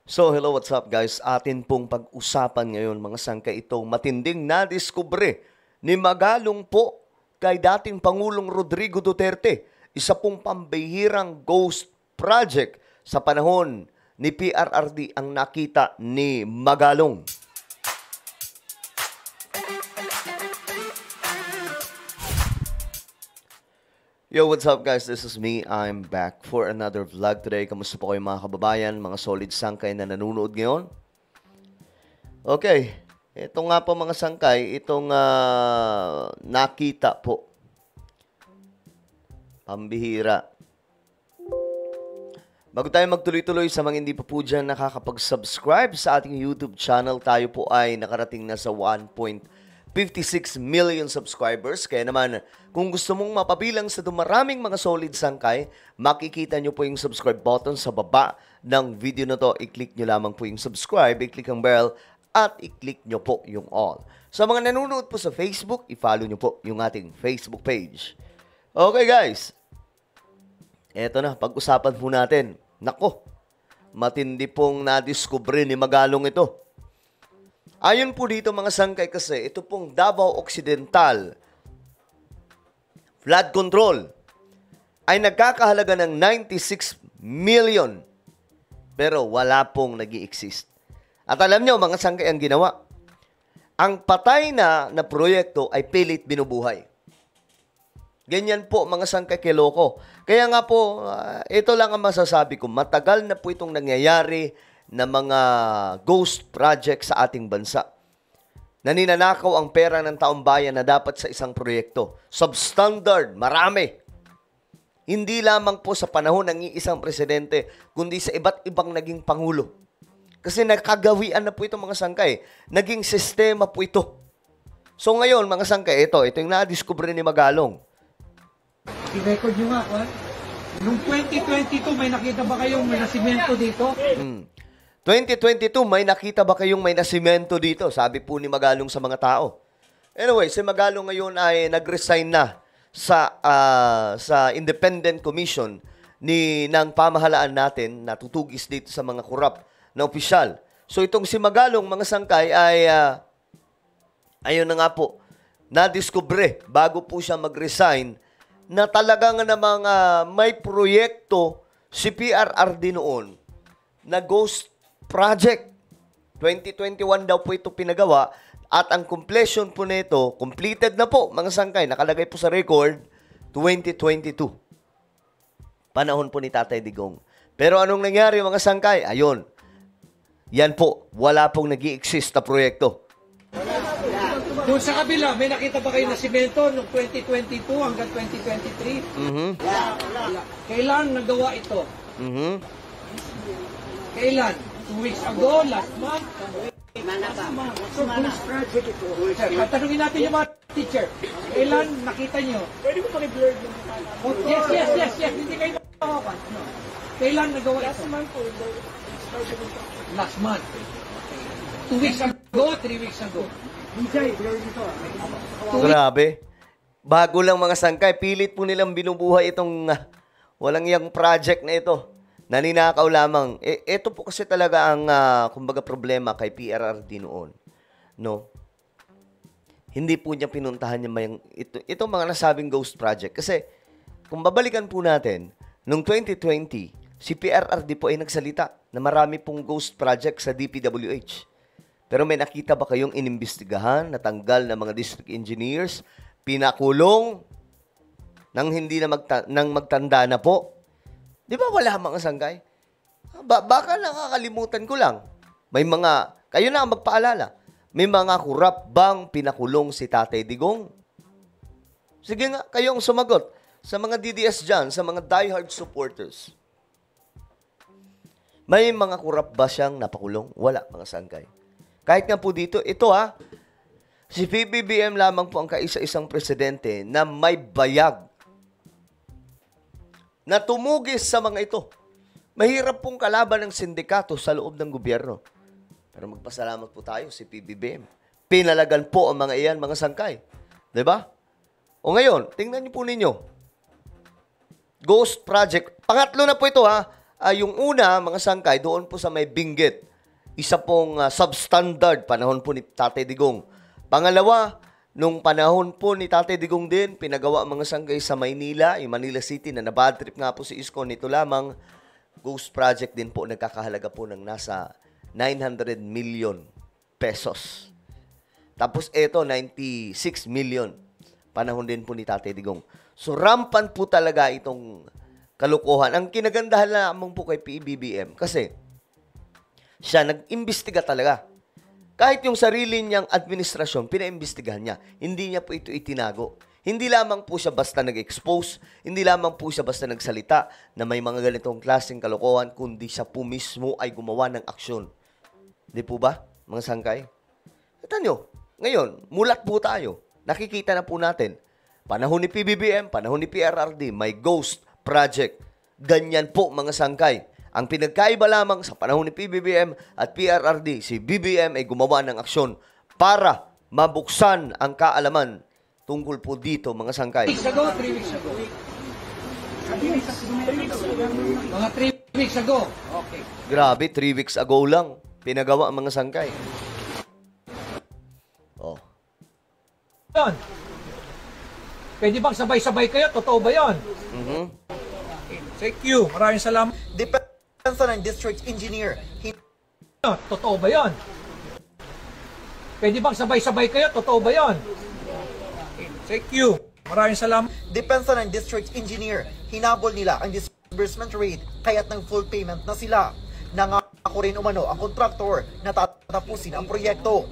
So, hello, what's up guys? Atin pong pag-usapan ngayon mga sangkay itong matinding nadiskubre ni Magalong po kay dating Pangulong Rodrigo Duterte. Isa pong pambihirang ghost project sa panahon ni PRRD ang nakita ni Magalong. Yo, what's up guys? This is me. I'm back for another vlog today. Kamusta po kayo mga kababayan, mga solid sangkay na nanonood ngayon? Okay, ito nga po mga sangkay, itong nakita po. Pambihira. Bago tayo magtuloy-tuloy sa mga hindi pa po dyan nakakapag-subscribe sa ating YouTube channel, tayo po ay nakarating na sa 1.56 million subscribers. Kaya naman, kung gusto mong mapabilang sa dumaraming mga solid sangkay, makikita nyo po yung subscribe button sa baba ng video na to. I-click nyo lamang po yung subscribe, i-click ang bell, at i-click nyo po yung all. Sa mga nanonood po sa Facebook, i-follow nyo po yung ating Facebook page. Okay guys, eto na, pag-usapan po natin. Nako, matindi pong nadiskubre ni Magalong ito. Ayon po dito mga sangkay kasi, ito pong Davao Occidental flood control ay nagkakahalaga ng 96 million pero wala pong nag-i-exist. At alam nyo mga sangkay ang ginawa. Ang patay na proyekto ay pilit binubuhay. Ganyan po mga sangkay kiloko. Kaya nga po, ito lang ang masasabi ko. Matagal na po itong nangyayari na mga ghost project sa ating bansa. Naninanakaw ang pera ng taong bayan na dapat sa isang proyekto. Substandard, marami. Hindi lamang po sa panahon ng isang presidente, kundi sa iba't ibang naging pangulo. Kasi nakagawian na po ito mga sangkay. Naging sistema po ito. So ngayon mga sangkay, ito yung nadiskubre ni Magalong. I-record nyo nga, Noong 2022, may nakita ba kayong may nasimento dito? 2022, may nakita ba kayong may nasimento dito? Sabi po ni Magalong sa mga tao. Anyway, si Magalong ngayon ay nag-resign na sa Independent Commission ng pamahalaan natin na tutugis dito sa mga korap na opisyal. So itong si Magalong, mga sangkay, ay ayun na nga po, nadiskubre bago po siya mag-resign na talagang namang may proyekto si PRRD noon na ghost project. 2021 daw po ito pinagawa at ang completion po nito, completed na po mga sangkay, nakalagay po sa record, 2022. Panahon po ni Tatay Digong. Pero anong nangyari mga sangkay? Ayun, yan po, wala pong nag-i-exist na proyekto. Doon sa kabila, may nakita ba kayo na simento noong 2022 hanggang 2023? Wala. Kailan nagawa ito? Kailan? 2 weeks ago, last month? So, ghost project ito. Tanungin natin yung mga teacher. Kailan nakita nyo? Pwede mo paki-blur yung Yes. Hindi kayo makakan. Kailan nagawa ito? Last month po. Last month. 2 weeks ago, 3 weeks ago. Grabe. Bago lang mga sangkay, pilit po nilang binubuhay itong walang yang project na ito. Naninakaw lamang. Ito po kasi talaga ang kumbaga problema kay PRRD noon. No? Hindi po niya pinuntahan yung itong mga nasabing ghost project. Kasi kung babalikan po natin, noong 2020, si PRRD po ay nagsalita na marami pong ghost project sa DPWH. Pero may nakita ba kayong inimbestigahan, natanggal ng mga district engineers, pinakulong, nang hindi na magtanda na po? Di ba wala mga sangkay? Baka nakakalimutan ko lang. May mga, kayo na ang magpaalala, may mga kurap bang pinakulong si Tatay Digong? Sige nga, kayong sumagot sa mga DDS dyan, sa mga diehard supporters. May mga kurap ba siyang napakulong? Wala mga sangkay. Kahit nga po dito, ito si PBBM lamang po ang kaisa-isang presidente na may bayag na tumugis sa mga ito. Mahirap pong kalaban ng sindikato sa loob ng gobyerno. Pero magpasalamat po tayo si PBBM. Pinalagan po ang mga iyan, mga sangkay. Diba? O ngayon, tingnan niyo po ninyo. Ghost project. Pangatlo na po ito Yung una, mga sangkay, doon po sa may Benguet. Isa pong substandard, panahon po ni Tatay Digong. Pangalawa, nung panahon po ni Tatay Digong din, pinagawa mga sangkay sa Maynila, yung Manila City, na nabad trip nga po si Isko nito lamang. Ghost Project din po, nagkakahalaga po ng nasa 900 million pesos. Tapos ito, 96 million. Panahon din po ni Tatay Digong. So, rampant po talaga itong kalukuhan. Ang kinagandahan lamang po kay PBBM, kasi siya nag-imbestiga talaga. Kahit yung sarili niyang administrasyon, pinaimbestigahan niya. Hindi niya po ito itinago. Hindi lamang po siya basta nag-expose, hindi lamang po siya basta nagsalita na may mga ganitong klaseng kalokohan, kundi siya po mismo ay gumawa ng aksyon. Di po ba, mga sangkay? Kita nyo, ngayon, mulat po tayo. Nakikita na po natin. Panahon ni PBBM, panahon ni PRRD, may ghost project. Ganyan po, mga sangkay. Ang pinagkaiba lamang sa panahon ni PBBM at PRRD, si BBM ay gumawa ng aksyon para mabuksan ang kaalaman tungkol po dito, mga sangkay. 3 weeks ago, 3 weeks ago. Mga 3 weeks ago. Okay. Grabe, 3 weeks ago lang. Pinagawa ang mga sangkay. Oh. Yun. Pwede bang sabay-sabay kayo? Totoo ba yun? Okay. Thank you. Maraming salamat. Depensa ng district engineer. Totoo ba yun? Pwede bang sabay-sabay kayo? Totoo ba yun? Okay. Thank you. Maraming salamat. Depensa ng district engineer. Hinabol nila ang disbursement rate kaya't ng full payment na sila. Nangako rin umano ang kontraktor na tatapusin ang proyekto.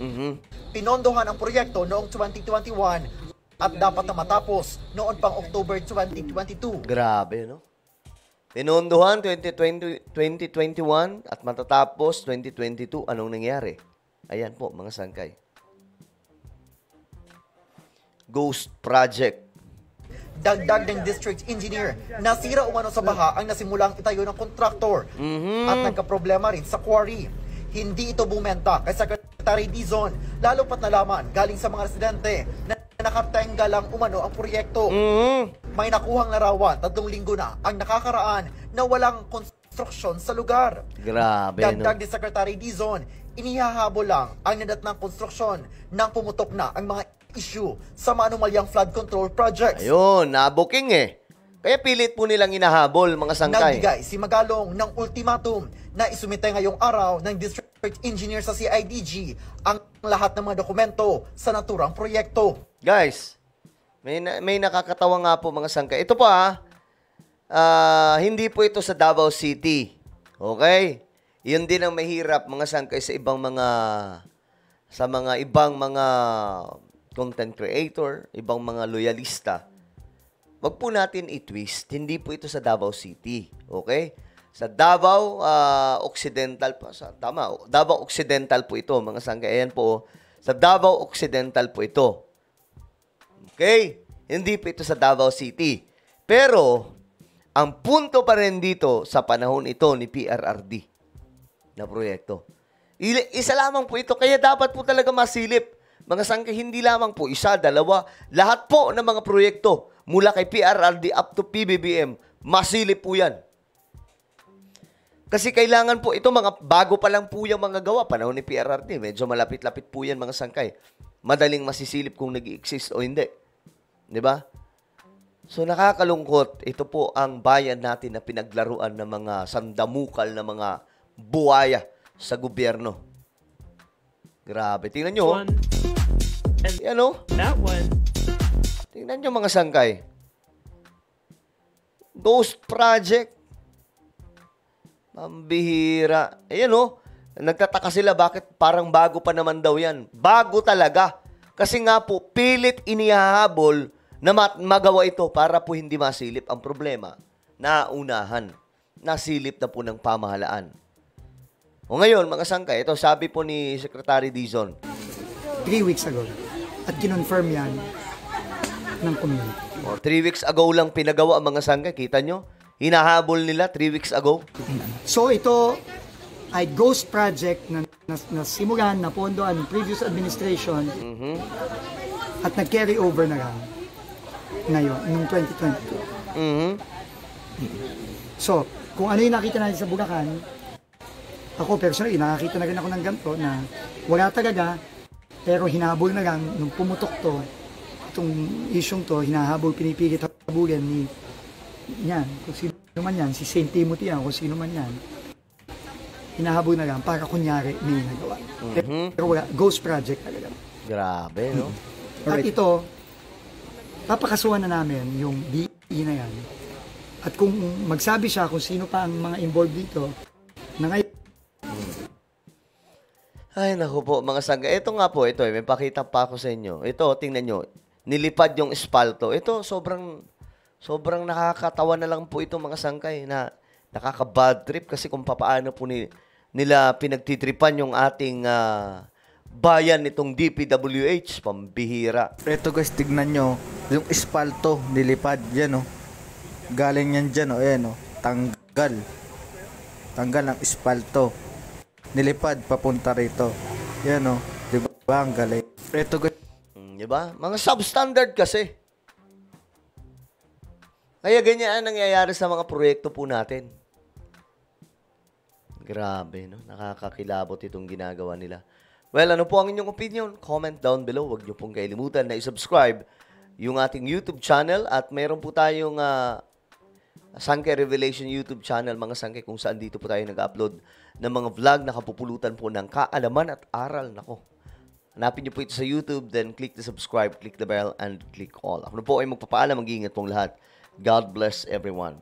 Pinondohan ang proyekto noong 2021 at dapat na matapos noon pang October 2022. Grabe, no? Pinondohan 2021 at matatapos 2022. Anong nangyari? Ayan po, mga sangkay. Ghost Project. Dagdag ng district engineer, nasira umano sa baha ang nasimulang itayo ng kontraktor at nagkaproblema rin sa quarry. Hindi ito bumenta kay Secretary Dizon, lalo pat nalaman galing sa mga residente na nakatenga lang umano ang proyekto. May nakuhang larawan, 3 linggo na ang nakakaraan na walang konstruksyon sa lugar. Grabe, Dagdag no? ni Secretary Dizon, inihahabol lang ang nadatnang konstruksyon nang pumutok na ang mga issue sa maanumalyang flood control projects. Ayun, nabuking eh. Kaya pilit po nilang inahabol, mga sangkay. Nagbigay si Magalong ng ultimatum na isumite ngayong araw ng district engineer sa CIDG ang lahat ng mga dokumento sa naturang proyekto. Guys, may nakakatawa nga po, mga sangkay. Ito po hindi po ito sa Davao City. Okay? Yun din ang mahirap, mga sangkay, sa ibang mga content creator, ibang mga loyalista. Wag po natin i-twist. Hindi po ito sa Davao City. Okay? Sa Davao Occidental po. Tama. Davao Occidental po ito, mga sangkay. Ayan po. Sa Davao Occidental po ito. Okay? Hindi po ito sa Davao City. Pero, ang punto pa rin dito sa panahon ito ni PRRD na proyekto. Isa lamang po ito. Kaya dapat po talaga masilip. Mga sangkay, hindi lamang po isa, dalawa, lahat po ng mga proyekto mula kay PRRD up to PBBM, masilip po yan. Kasi kailangan po, ito mga bago pa lang po yung mga gawa, panahon ni PRRD, medyo malapit-lapit po yan, mga sangkay. Madaling masisilip kung nag-i-exist o hindi. Diba? So nakakalungkot, ito po ang bayan natin na pinaglaruan ng mga sandamukal na mga buwaya sa gobyerno. Grabe, tingnan nyo. Yan o. That one. Tingnan nyo, mga sangkay. Ghost Project. Mambihira. Ayan o. Nagtataka sila bakit parang bago pa naman daw yan. Bago talaga. Kasi nga po, pilit inihahabol na magawa ito para po hindi masilip ang problema. Naunahan. Nasilip na po ng pamahalaan. O ngayon, mga sangkay, ito sabi po ni Secretary Dizon. 3 weeks ago. At kinonfirm yan ng community. O, 3 weeks ago lang pinagawa ang mga sangkay. Kita nyo? Hinahabol nila 3 weeks ago. So ito ay ghost project na simulan, na pondoan ng previous administration at nag-carry over na lang ngayon, noong 2022. So, kung ano yung nakita natin sa Bulacan, ako personally, nakakita na rin ako ng ganito na wala talaga, pero hinabol na lang nung pumutok to, itong isyong to, hinahabol, pinipilit habulin ni yan, kung sino man yan, si St. Timothy yan, kung sino man yan, hinahabol na lang para kunyari may nagawa. Pero wala, ghost project talaga. Grabe, no? At ito, papakasuhan na namin yung DE na yan. At kung magsabi siya kung sino pa ang mga involved dito, na ngayon, Ay, naku po, mga sangga. Ito nga po, ito, may pakita pa ako sa inyo. Ito, tingnan nyo. Nilipad yung espalto. Ito, sobrang nakakatawa na lang po ito, mga sangkay, na nakaka-bad trip kasi kung papaano po nila pinagtitripan yung ating bayan nitong DPWH, pambihira. Ito guys, tignan nyo, yung espalto, nilipad, yan o. Galing yan dyan o, ayan o. Tanggal ng espalto. Nilipad, papunta rito. Yan o, di ba ang galing? Ito guys, Di ba? Mga substandard kasi. Kaya ganyan ang nangyayari sa mga proyekto po natin. Grabe, no? Nakakakilabot itong ginagawa nila. Well, ano po ang inyong opinion? Comment down below. Huwag niyo pong kailimutan na i-subscribe yung ating YouTube channel at meron po tayong Sangkay Revelation YouTube channel, mga sangkay, kung saan dito po tayo nag-upload ng mga vlog na kapupulutan po ng kaalaman at aral. Nako. Hanapin niyo po ito sa YouTube, then click the subscribe, click the bell, and click all. Ako na po ay magpapaalam, mag-iingat pong lahat. God bless everyone.